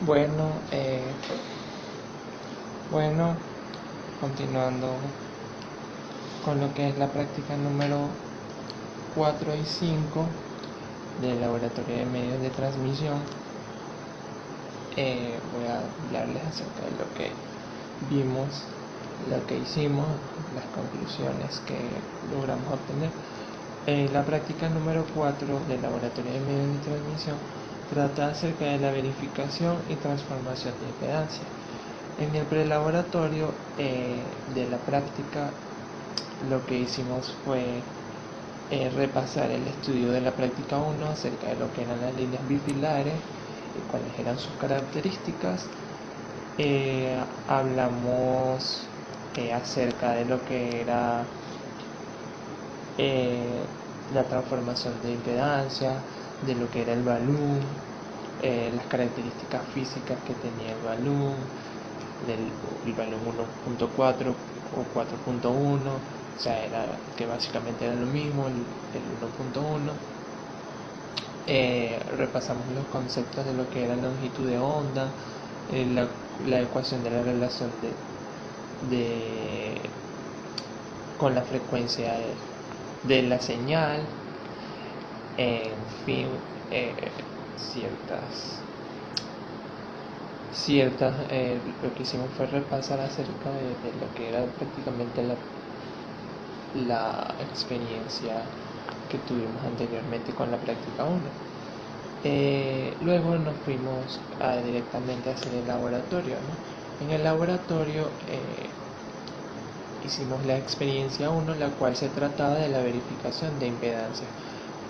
Bueno, bueno, continuando con lo que es la práctica número 4 y 5 del laboratorio de medios de transmisión, voy a hablarles acerca de lo que vimos, lo que hicimos, las conclusiones que logramos obtener. La práctica número 4 del laboratorio de medios de transmisión trata acerca de la verificación y transformación de impedancia. En el prelaboratorio de la práctica, lo que hicimos fue repasar el estudio de la práctica 1 acerca de lo que eran las líneas bifilares y cuáles eran sus características. Hablamos acerca de lo que era la transformación de impedancia, de lo que era el balún, las características físicas que tenía el balún, el balún 1.4 o 4.1, o sea, que básicamente era lo mismo, el 1.1. Repasamos los conceptos de lo que era longitud de onda, la ecuación de la relación con la frecuencia de la señal, en fin, lo que hicimos fue repasar acerca de lo que era prácticamente la experiencia que tuvimos anteriormente con la práctica 1. Luego nos fuimos directamente a hacer el laboratorio, ¿no? En el laboratorio hicimos la experiencia 1, la cual se trataba de la verificación de impedancia.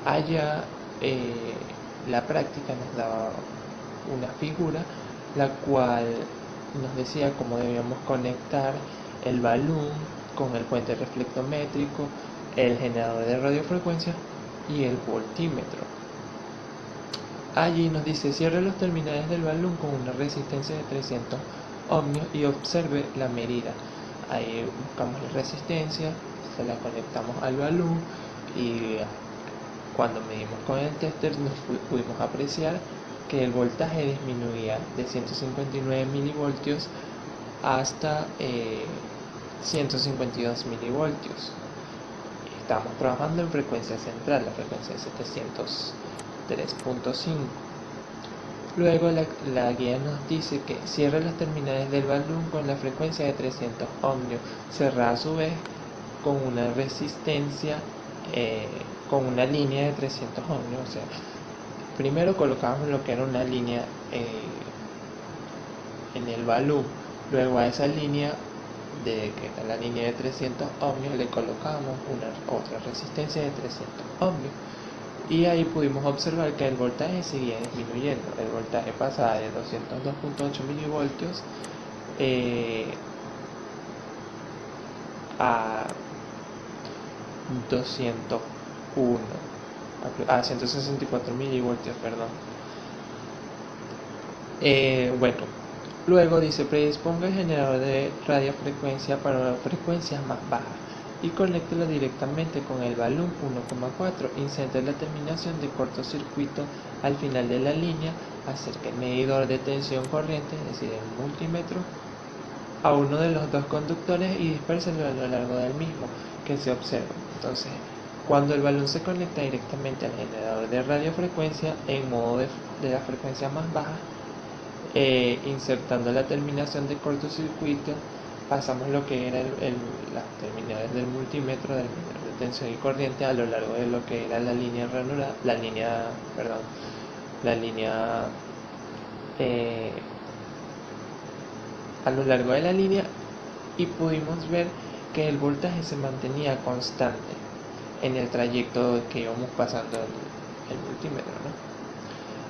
Allá la práctica nos daba una figura, la cual nos decía cómo debíamos conectar el balún con el puente reflectométrico, el generador de radiofrecuencia y el voltímetro. Allí nos dice: cierre los terminales del balún con una resistencia de 300 ohmios y observe la medida. Ahí buscamos la resistencia, se la conectamos al balún y cuando medimos con el tester nos pudimos apreciar que el voltaje disminuía de 159 milivoltios hasta 152 milivoltios. Estamos trabajando en frecuencia central, la frecuencia de 703.5. Luego la guía nos dice que cierre los terminales del balún con la frecuencia de 300 ohmios, cerrada a su vez con una resistencia, con una línea de 300 ohmios. O sea, primero colocamos lo que era una línea en el balún, luego a esa línea que era la línea de 300 ohmios le colocamos otra resistencia de 300 ohmios. Y ahí pudimos observar que el voltaje seguía disminuyendo. El voltaje pasaba de 202.8 milivoltios a 164 milivoltios, perdón. Bueno, luego dice: predisponga el generador de radiofrecuencia para frecuencias más bajas y conéctelo directamente con el balún 1.4. Inserte la terminación de cortocircuito al final de la línea. Acerque el medidor de tensión corriente, es decir, el multímetro, a uno de los dos conductores y dispérselo a lo largo del mismo, que se observa. Entonces, cuando el balún se conecta directamente al generador de radiofrecuencia en modo de la frecuencia más baja, insertando la terminación de cortocircuito, pasamos lo que era las terminales del multímetro, del medidor de tensión y corriente, a lo largo de lo que era la línea a lo largo de la línea, y pudimos ver que el voltaje se mantenía constante en el trayecto que íbamos pasando el multímetro, ¿no?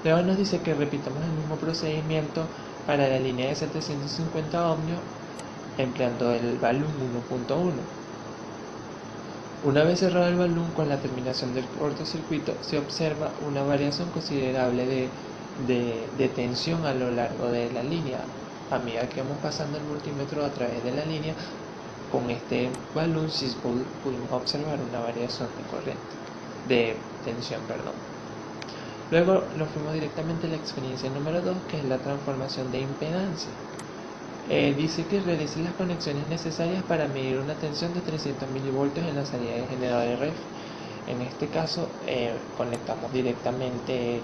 Luego nos dice que repitamos el mismo procedimiento para la línea de 750 ohmios empleando el balún 1.1. Una vez cerrado el balún con la terminación del cortocircuito, se observa una variación considerable de tensión a lo largo de la línea. A medida que vamos pasando el multímetro a través de la línea, con este balún sí pudimos observar una variación de tensión. Luego nos fuimos directamente a la experiencia número 2, que es la transformación de impedancia. Dice que realice las conexiones necesarias para medir una tensión de 300 milivoltios en la salida del generador RF. En este caso conectamos directamente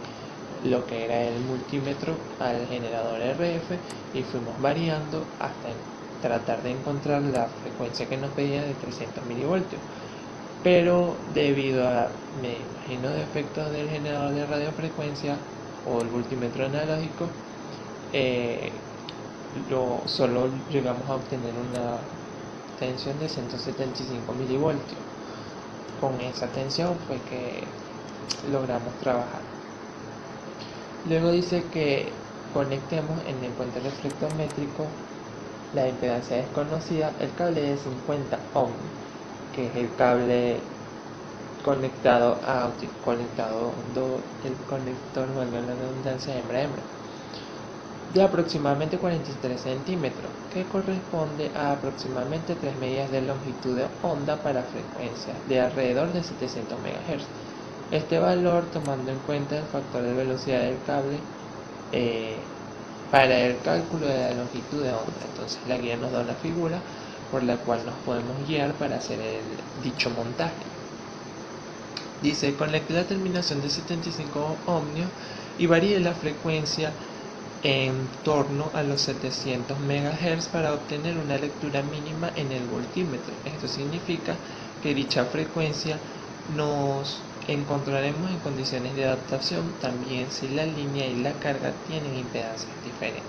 lo que era el multímetro al generador RF y fuimos variando hasta tratar de encontrar la frecuencia que nos pedía de 300 milivoltios. Pero debido a, me imagino, defectos del generador de radiofrecuencia o el multímetro analógico, solo llegamos a obtener una tensión de 175 milivoltios. Con esa tensión fue que logramos trabajar. Luego dice que conectemos en el puente reflectométrico la impedancia desconocida, el cable de 50 ohms, que es el cable conectado el conector, valga la redundancia, hembra-hembra, de aproximadamente 43 centímetros, que corresponde a aproximadamente 3 medidas de longitud de onda para frecuencias de alrededor de 700 MHz. Este valor tomando en cuenta el factor de velocidad del cable para el cálculo de la longitud de onda. Entonces la guía nos da una figura por la cual nos podemos guiar para hacer dicho montaje. Dice: conecte la terminación de 75 ohmios y varíe la frecuencia en torno a los 700 MHz para obtener una lectura mínima en el voltímetro. Esto significa que dicha frecuencia nos encontraremos en condiciones de adaptación también si la línea y la carga tienen impedancias diferentes.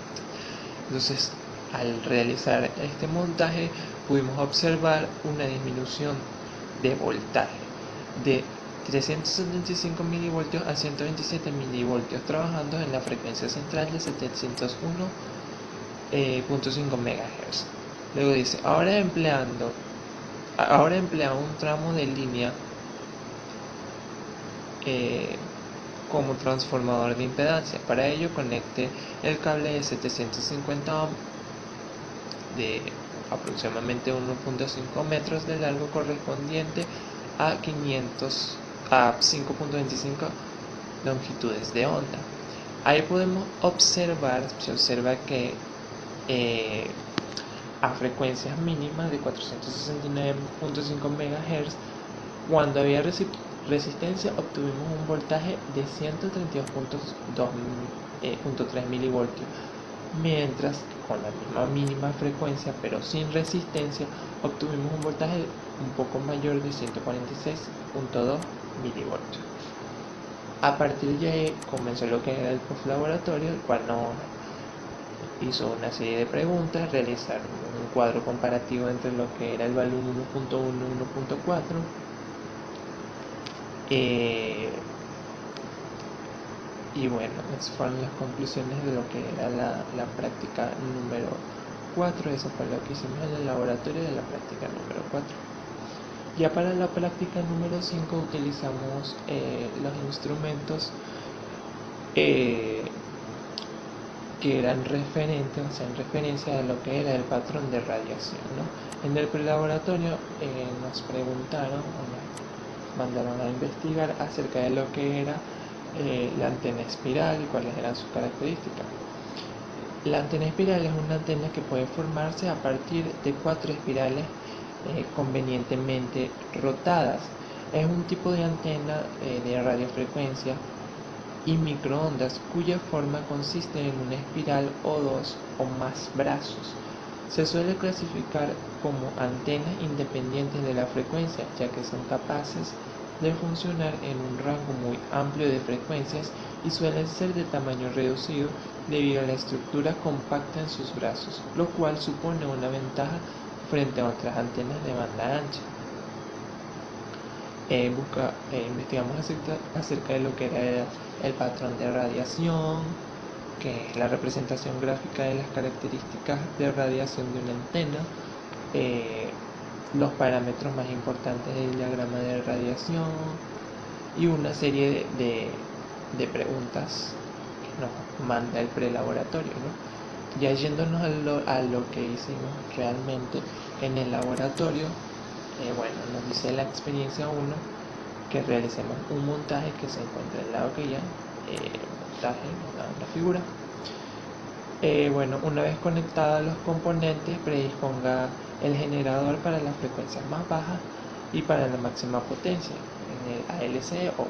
Entonces, al realizar este montaje pudimos observar una disminución de voltaje de 375 milivoltios a 127 milivoltios, trabajando en la frecuencia central de 701.5 MHz. Luego dice: ahora emplea un tramo de línea como transformador de impedancia. Para ello conecte el cable de 750 ohms de aproximadamente 1.5 metros de largo correspondiente a 5.25 longitudes de onda. Ahí podemos observar, se observa que a frecuencias mínimas de 469.5 MHz, cuando había resistencia, obtuvimos un voltaje de 132.3 milivoltios, mientras que con la misma mínima frecuencia pero sin resistencia obtuvimos un voltaje un poco mayor de 146.2 milivoltios. A partir de ahí comenzó lo que era el post-laboratorio, el cual nos hizo una serie de preguntas, realizar un cuadro comparativo entre lo que era el valor 1.1 y 1.4. Y bueno, esas fueron las conclusiones de lo que era la práctica número 4. Eso fue lo que hicimos en el laboratorio de la práctica número 4. Ya para la práctica número 5 utilizamos los instrumentos que eran referentes, o sea, en referencia a lo que era el patrón de radiación, ¿no? En el prelaboratorio nos preguntaron, o nos mandaron a investigar acerca de lo que era la antena espiral y cuáles eran sus características. La antena espiral es una antena que puede formarse a partir de 4 espirales convenientemente rotadas. Es un tipo de antena de radiofrecuencia y microondas cuya forma consiste en una espiral o dos o más brazos. Se suele clasificar como antenas independientes de la frecuencia, ya que son capaces de funcionar en un rango muy amplio de frecuencias y suelen ser de tamaño reducido debido a la estructura compacta en sus brazos, lo cual supone una ventaja frente a otras antenas de banda ancha. Investigamos acerca de lo que era el patrón de radiación, que es la representación gráfica de las características de radiación de una antena, los parámetros más importantes del diagrama de radiación y una serie de preguntas que nos manda el prelaboratorio, ¿no? Ya yéndonos a lo que hicimos realmente en el laboratorio, bueno, nos dice la experiencia 1 que realicemos un montaje que se encuentra en la hoja guía, montaje, nos da una figura. Bueno, una vez conectados los componentes, predisponga el generador para las frecuencias más bajas y para la máxima potencia en el ALC off,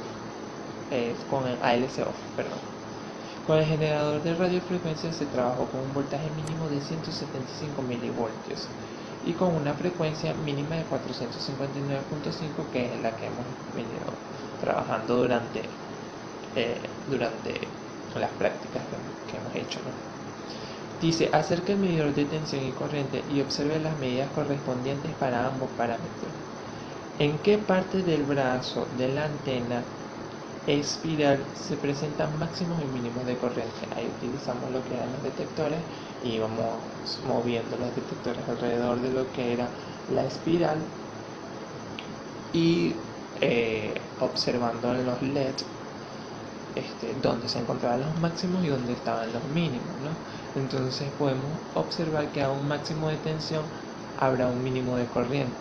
con el ALC off, perdón. Con el generador de radiofrecuencia se trabajó con un voltaje mínimo de 175 milivoltios y con una frecuencia mínima de 459.5, que es la que hemos venido trabajando durante las prácticas que hemos hecho, ¿no? Dice, acerque el medidor de tensión y corriente y observe las medidas correspondientes para ambos parámetros. ¿En qué parte del brazo de la antena espiral se presentan máximos y mínimos de corriente? Ahí utilizamos lo que eran los detectores y vamos moviendo los detectores alrededor de lo que era la espiral y observando en los LEDs donde se encontraban los máximos y donde estaban los mínimos, ¿no? Entonces podemos observar que a un máximo de tensión habrá un mínimo de corriente.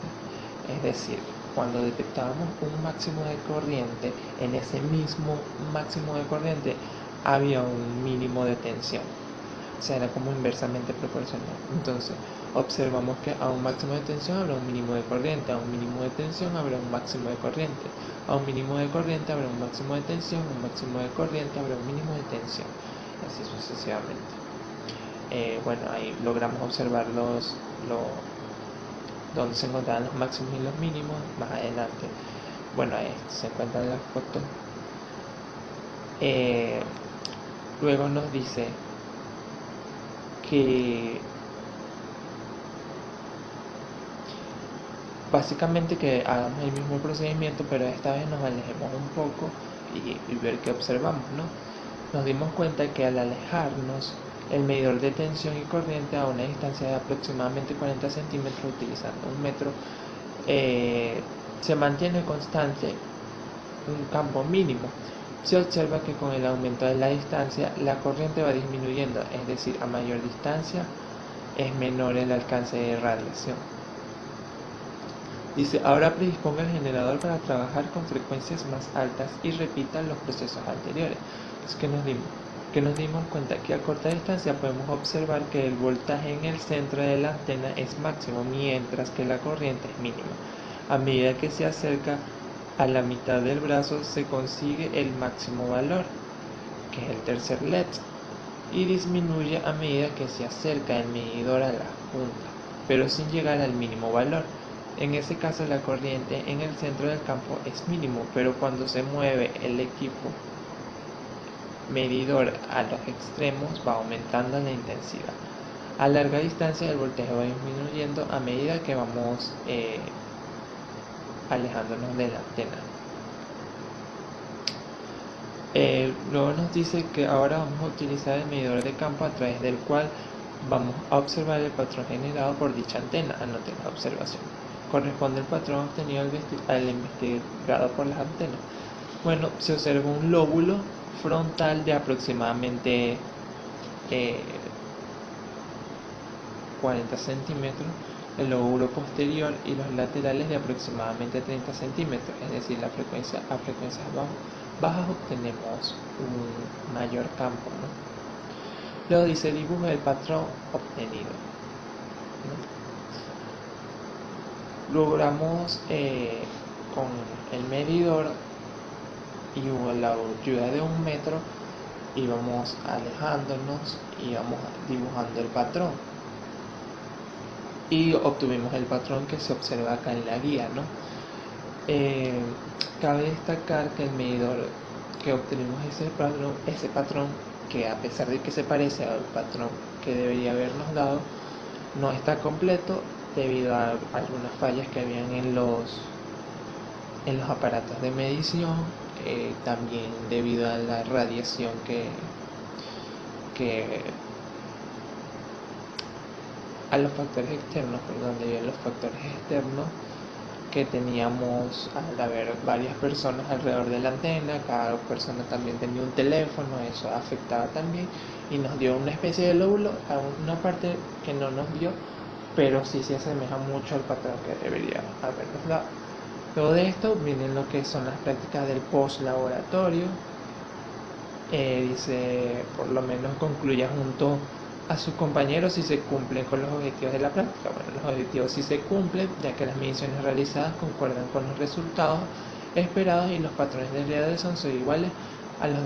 Es decir, cuando detectábamos un máximo de corriente, en ese mismo máximo de corriente había un mínimo de tensión. O sea, era como inversamente proporcional. Entonces, observamos que a un máximo de tensión habrá un mínimo de corriente, a un mínimo de tensión habrá un máximo de corriente, a un mínimo de corriente habrá un máximo de tensión, un máximo de corriente habrá un mínimo de tensión, así sucesivamente. Bueno, ahí logramos observar donde se encontraban los máximos y los mínimos. Más adelante, bueno, ahí se encuentran las fotos. Luego nos dice que básicamente que hagamos el mismo procedimiento, pero esta vez nos alejemos un poco y ver qué observamos, ¿no? Nos dimos cuenta que al alejarnos, el medidor de tensión y corriente a una distancia de aproximadamente 40 centímetros utilizando un metro, se mantiene constante un campo mínimo. Se observa que con el aumento de la distancia la corriente va disminuyendo, es decir, a mayor distancia es menor el alcance de radiación. Dice, ahora predisponga el generador para trabajar con frecuencias más altas y repita los procesos anteriores. Es que nos dimos cuenta que a corta distancia podemos observar que el voltaje en el centro de la antena es máximo, mientras que la corriente es mínima. A medida que se acerca a la mitad del brazo se consigue el máximo valor, que es el tercer LED, y disminuye a medida que se acerca el medidor a la punta, pero sin llegar al mínimo valor. En ese caso la corriente en el centro del campo es mínimo, pero cuando se mueve el equipo medidor a los extremos va aumentando la intensidad. A larga distancia el voltaje va disminuyendo a medida que vamos alejándonos de la antena. Luego nos dice que ahora vamos a utilizar el medidor de campo a través del cual vamos a observar el patrón generado por dicha antena. Anoten la observación. Corresponde el patrón obtenido al investigado por las antenas. Bueno, se observa un lóbulo frontal de aproximadamente 40 centímetros, el lóbulo posterior y los laterales de aproximadamente 30 centímetros, es decir, a frecuencias bajas obtenemos un mayor campo, ¿no? Luego dice, dibuja el patrón obtenido, ¿no? Logramos con el medidor y la ayuda de un metro íbamos alejándonos y vamos dibujando el patrón y obtuvimos el patrón que se observa acá en la guía, ¿no? Cabe destacar que el medidor que obtenemos ese patrón que, a pesar de que se parece al patrón que debería habernos dado, no está completo debido a algunas fallas que habían en los aparatos de medición, también debido a la radiación a los factores externos, debido a los factores externos que teníamos al haber varias personas alrededor de la antena. Cada persona también tenía un teléfono, eso afectaba también y nos dio una especie de lóbulo a una parte que no nos dio, pero sí se asemeja mucho al patrón que debería habernos dado. Luego de esto vienen lo que son las prácticas del post laboratorio Dice, por lo menos concluya junto a sus compañeros si se cumplen con los objetivos de la práctica. Bueno, los objetivos sí se cumplen, ya que las mediciones realizadas concuerdan con los resultados esperados y los patrones de realización son iguales a los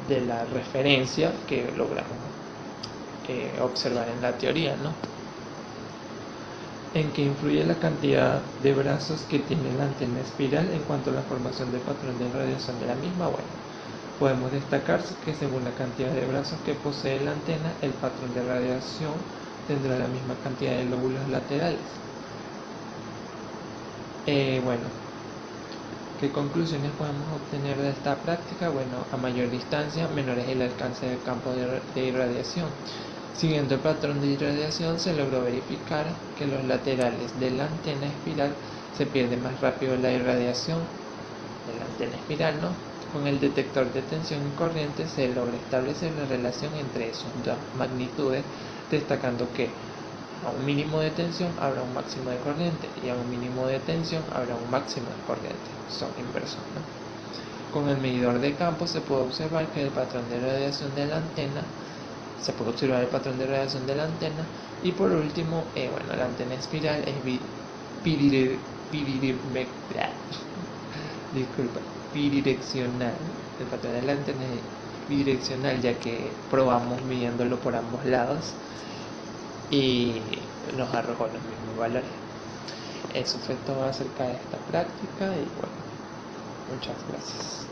de la referencia que logramos observar en la teoría, ¿no? En que influye la cantidad de brazos que tiene la antena espiral en cuanto a la formación del patrón de radiación de la misma. Bueno, podemos destacar que según la cantidad de brazos que posee la antena, el patrón de radiación tendrá la misma cantidad de lóbulos laterales. Bueno, ¿qué conclusiones podemos obtener de esta práctica? Bueno, a mayor distancia, menor es el alcance del campo de irradiación. Siguiendo el patrón de irradiación, se logró verificar que los laterales de la antena espiral se pierde más rápido la irradiación de la antena espiral, ¿no? Con el detector de tensión y corriente se logra establecer la relación entre esas dos magnitudes, destacando que a un mínimo de tensión habrá un máximo de corriente y a un mínimo de tensión habrá un máximo de corriente. Son inversos, ¿no? Con el medidor de campo se puede observar que el patrón de radiación de la antena y por último, bueno, la antena espiral es bidireccional. El patrón de la antena es bidireccional, ya que probamos midiéndolo por ambos lados y nos arrojó los mismos valores. Eso fue todo acerca de esta práctica y bueno, muchas gracias.